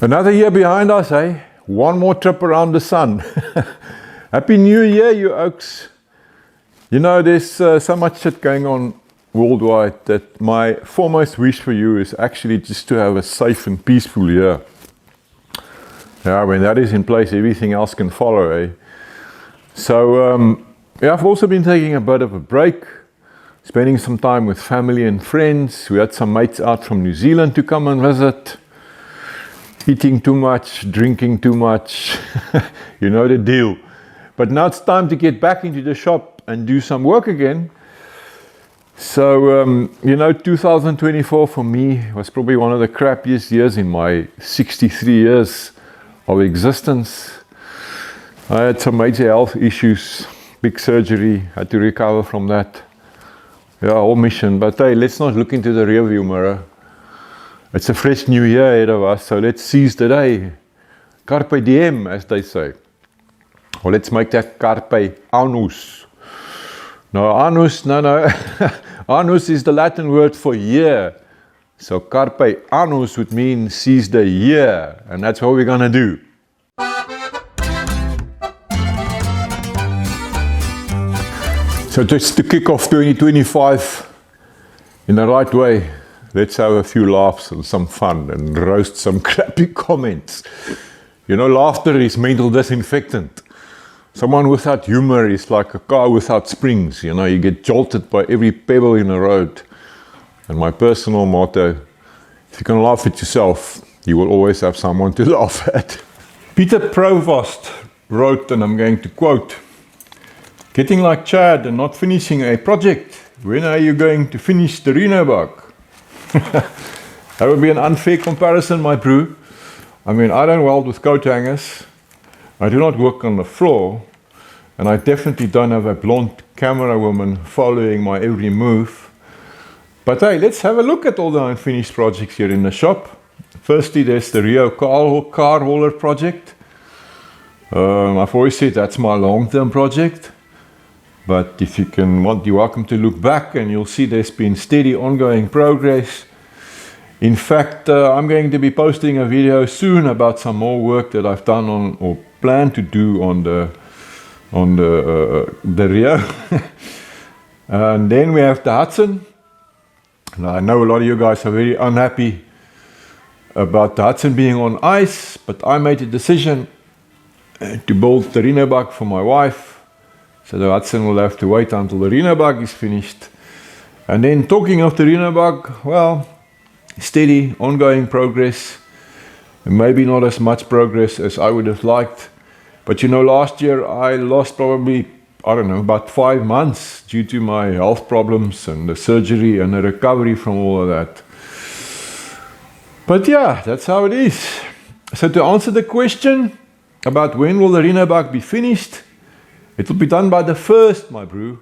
Another year behind us, eh? One more trip around the sun. Happy New Year, you oaks. You know, there's so much shit going on worldwide that my foremost wish for you is actually just to have a safe and peaceful year. Yeah, when that is in place, everything else can follow, eh? So, yeah, I've also been taking a bit of a break, spending some time with family and friends. We had some mates out from New Zealand to come and visit. Eating too much, drinking too much, you know the deal. But now it's time to get back into the shop and do some work again. So, you know, 2024 for me was probably one of the crappiest years in my 63 years of existence. I had some major health issues, big surgery, had to recover from that. Yeah, whole mission. But hey, let's not look into the rearview mirror. It's a fresh new year ahead of us, so let's seize the day. Carpe diem, as they say. Or let's make that carpe annus. No, annus, no. Annus is the Latin word for year. So carpe annus would mean seize the year, and that's what we're gonna do. So just to kick off 2025 in the right way, let's have a few laughs and some fun and roast some crappy comments. You know, laughter is mental disinfectant. Someone without humor is like a car without springs. You know, you get jolted by every pebble in the road. And my personal motto, if you can laugh at yourself, you will always have someone to laugh at. Peter Provost wrote, and I'm going to quote, "Getting like Chad and not finishing a project. When are you going to finish the Reno bug?" That would be an unfair comparison, my brew. I mean, I don't weld with coat hangers. I do not work on the floor. And I definitely don't have a blonde camera woman following my every move. But hey, let's have a look at all the unfinished projects here in the shop. Firstly, there's the Rio car hauler project. I've always said that's my long-term project. But if you're welcome to look back, and you'll see there's been steady ongoing progress. In fact, I'm going to be posting a video soon about some more work that I've done on, or plan to do on the Rio. And then we have the Hudson. Now, I know a lot of you guys are very unhappy about the Hudson being on ice, but I made a decision to build the Reno bug for my wife. So the Hudson will have to wait until the Reno bug is finished. And then talking of the Reno bug, well, steady, ongoing progress. Maybe not as much progress as I would have liked. But you know, last year I lost probably, I don't know, about 5 months due to my health problems and the surgery and the recovery from all of that. But yeah, that's how it is. So to answer the question about when will the Reno bug be finished, it will be done by the 1st, my brew.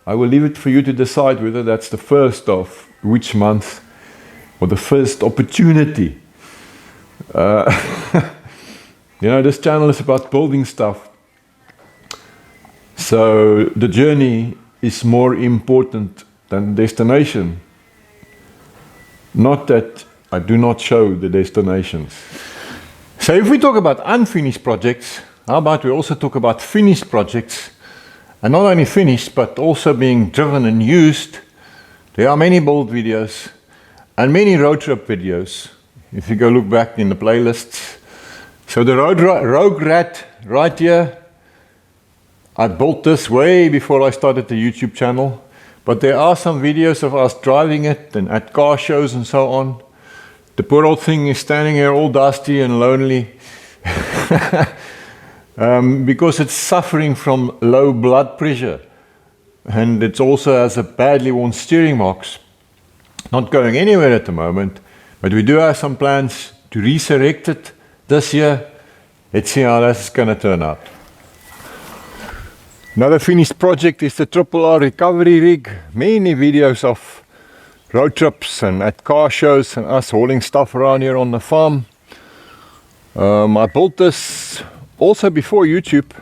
I will leave it for you to decide whether that's the 1st of which month or the first opportunity. You know, this channel is about building stuff. So the journey is more important than the destination. Not that I do not show the destinations. So if we talk about unfinished projects, how about we also talk about finished projects, and not only finished, but also being driven and used. There are many build videos and many road trip videos, if you go look back in the playlists. So the Rogue Rat right here, I built this way before I started the YouTube channel, but there are some videos of us driving it and at car shows and so on. The poor old thing is standing here all dusty and lonely. Because it's suffering from low blood pressure, and it also has a badly worn steering box. Not going anywhere at the moment, but we do have some plans to resurrect it this year. Let's see how that's going to turn out. Another finished project is the RRR recovery rig. Many videos of road trips and at car shows and us hauling stuff around here on the farm. I built this also before YouTube,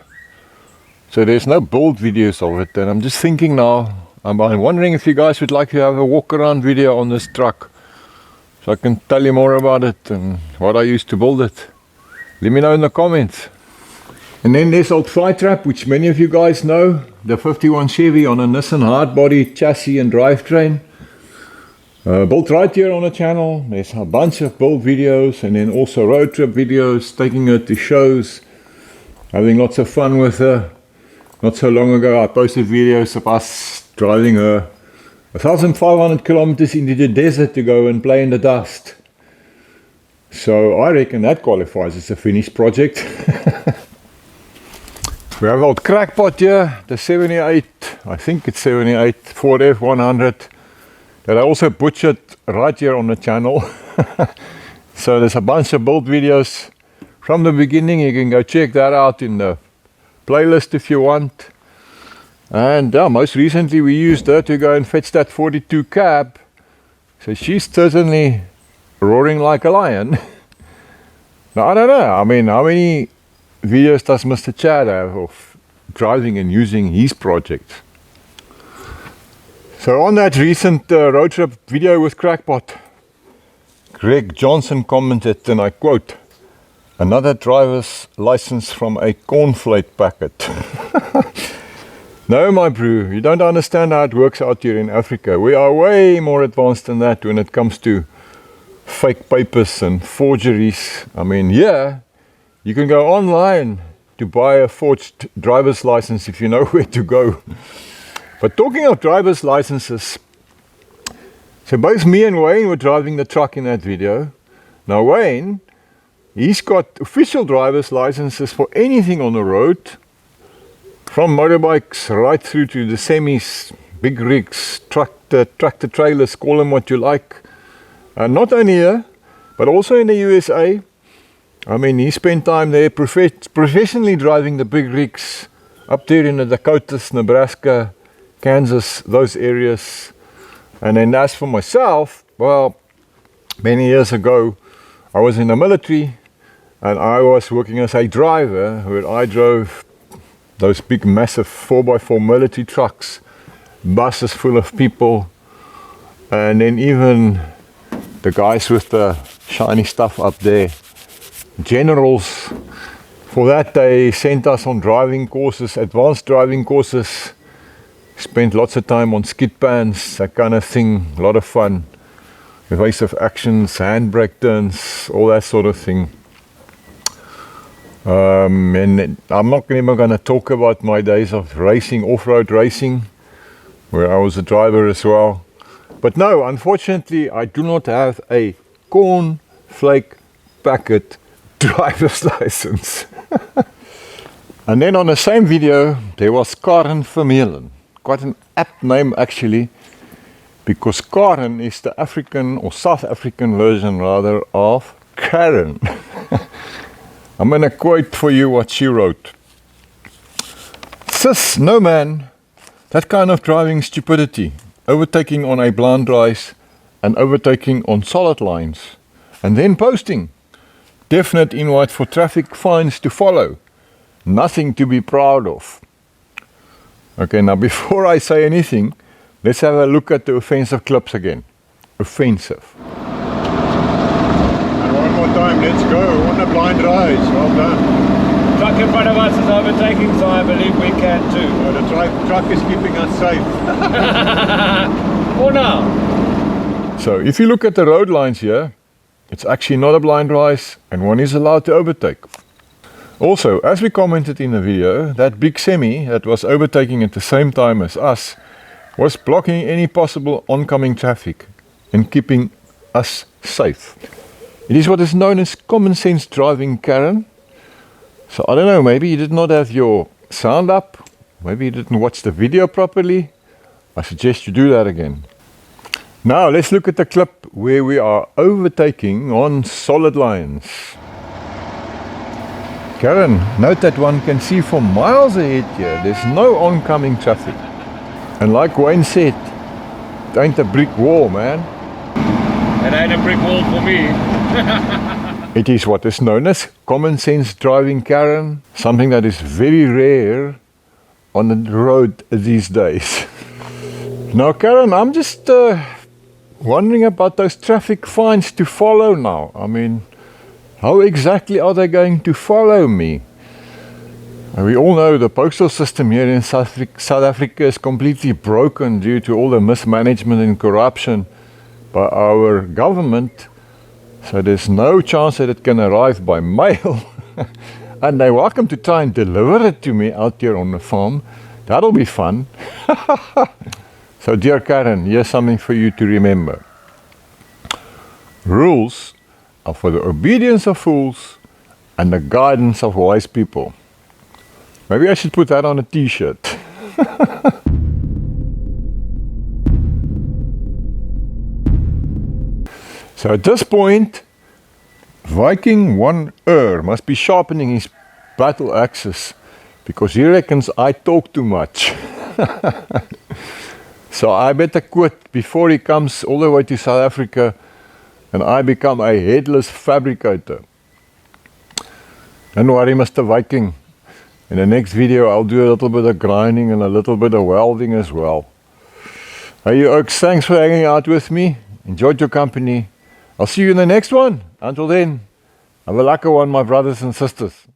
so there's no build videos of it, and I'm just thinking now, I'm wondering if you guys would like to have a walk around video on this truck. so I can tell you more about it and what I used to build it. Let me know in the comments. And then there's old Firetrap, which many of you guys know, the 51 Chevy on a Nissan hardbody chassis and drivetrain. Built right here on the channel. There's a bunch of build videos and then also road trip videos, taking her to shows, having lots of fun with her. Not so long ago I posted videos of us driving her 1,500 kilometers into the desert to go and play in the dust. So I reckon that qualifies as a finished project. We have old Crackpot here, the 78, I think it's 78, Ford F100, that I also butchered right here on the channel. So there's a bunch of build videos from the beginning. You can go check that out in the playlist if you want. And most recently we used her to go and fetch that 42 cab. So she's certainly roaring like a lion. Now I don't know, I mean, how many videos does Mr. Chad have of driving and using his projects? So on that recent road trip video with Crackpot, Greg Johnson commented, and I quote, "Another driver's license from a cornflake packet." No, my brew, you don't understand how it works out here in Africa. We are way more advanced than that when it comes to fake papers and forgeries. I mean, yeah, you can go online to buy a forged driver's license if you know where to go. But talking of driver's licenses, so both me and Wayne were driving the truck in that video. Now Wayne, he's got official driver's licenses for anything on the road, from motorbikes right through to the semis, big rigs, tractor trailers, call them what you like. Not only here, but also in the USA. I mean, he spent time there professionally driving the big rigs up there in the Dakotas, Nebraska, Kansas, those areas. And then as for myself, well, many years ago, I was in the military and I was working as a driver where I drove those big massive 4x4 military trucks, buses full of people, and then even the guys with the shiny stuff up there, generals. For that they sent us on driving courses, advanced driving courses, spent lots of time on skid pans, that kind of thing, a lot of fun, evasive actions, handbrake turns, all that sort of thing. And I'm not even going to talk about my days of racing, off-road racing, where I was a driver as well. But no, unfortunately, I do not have a cornflake packet driver's license. And then on the same video, there was Karen Vermeulen. Quite an apt name actually, because Karen is the African or South African version rather of Karen. I'm going to quote for you what she wrote. "Sis, no man, that kind of driving stupidity, overtaking on a blind rise and overtaking on solid lines, and then posting. Definite invite for traffic fines to follow. Nothing to be proud of." Okay, now before I say anything, let's have a look at the offensive clips again. Offensive. And one more time, let's go on a blind rise. Well done. Truck in front of us is overtaking, so I believe we can too. Oh, the truck is keeping us safe. For now. So if you look at the road lines here, it's actually not a blind rise and one is allowed to overtake. Also, as we commented in the video, that big semi that was overtaking at the same time as us was blocking any possible oncoming traffic and keeping us safe. It is what is known as common sense driving, Karen. So I don't know, maybe you did not have your sound up, maybe you didn't watch the video properly. I suggest you do that again. Now let's look at the clip where we are overtaking on solid lines. Karen, note that one can see for miles ahead here. There's no oncoming traffic. And like Wayne said, it ain't a brick wall, man. It ain't a brick wall for me. It is what is known as common sense driving, Karen. Something that is very rare on the road these days. Now, Karen, I'm just wondering about those traffic fines to follow now. I mean, how exactly are they going to follow me? And we all know the postal system here in South Africa is completely broken due to all the mismanagement and corruption by our government. So there's no chance that it can arrive by mail. And they're welcome to try and deliver it to me out here on the farm. That'll be fun. So dear Karen, here's something for you to remember. Rules are for the obedience of fools and the guidance of wise people. Maybe I should put that on a t-shirt. So at this point, Viking 1 must be sharpening his battle axes because he reckons I talk too much. So I better quit before he comes all the way to South Africa and I become a headless fabricator. Don't worry, Mr. Viking. In the next video, I'll do a little bit of grinding and a little bit of welding as well. Hey, you oaks, thanks for hanging out with me. Enjoyed your company. I'll see you in the next one. Until then, have a lucky one, my brothers and sisters.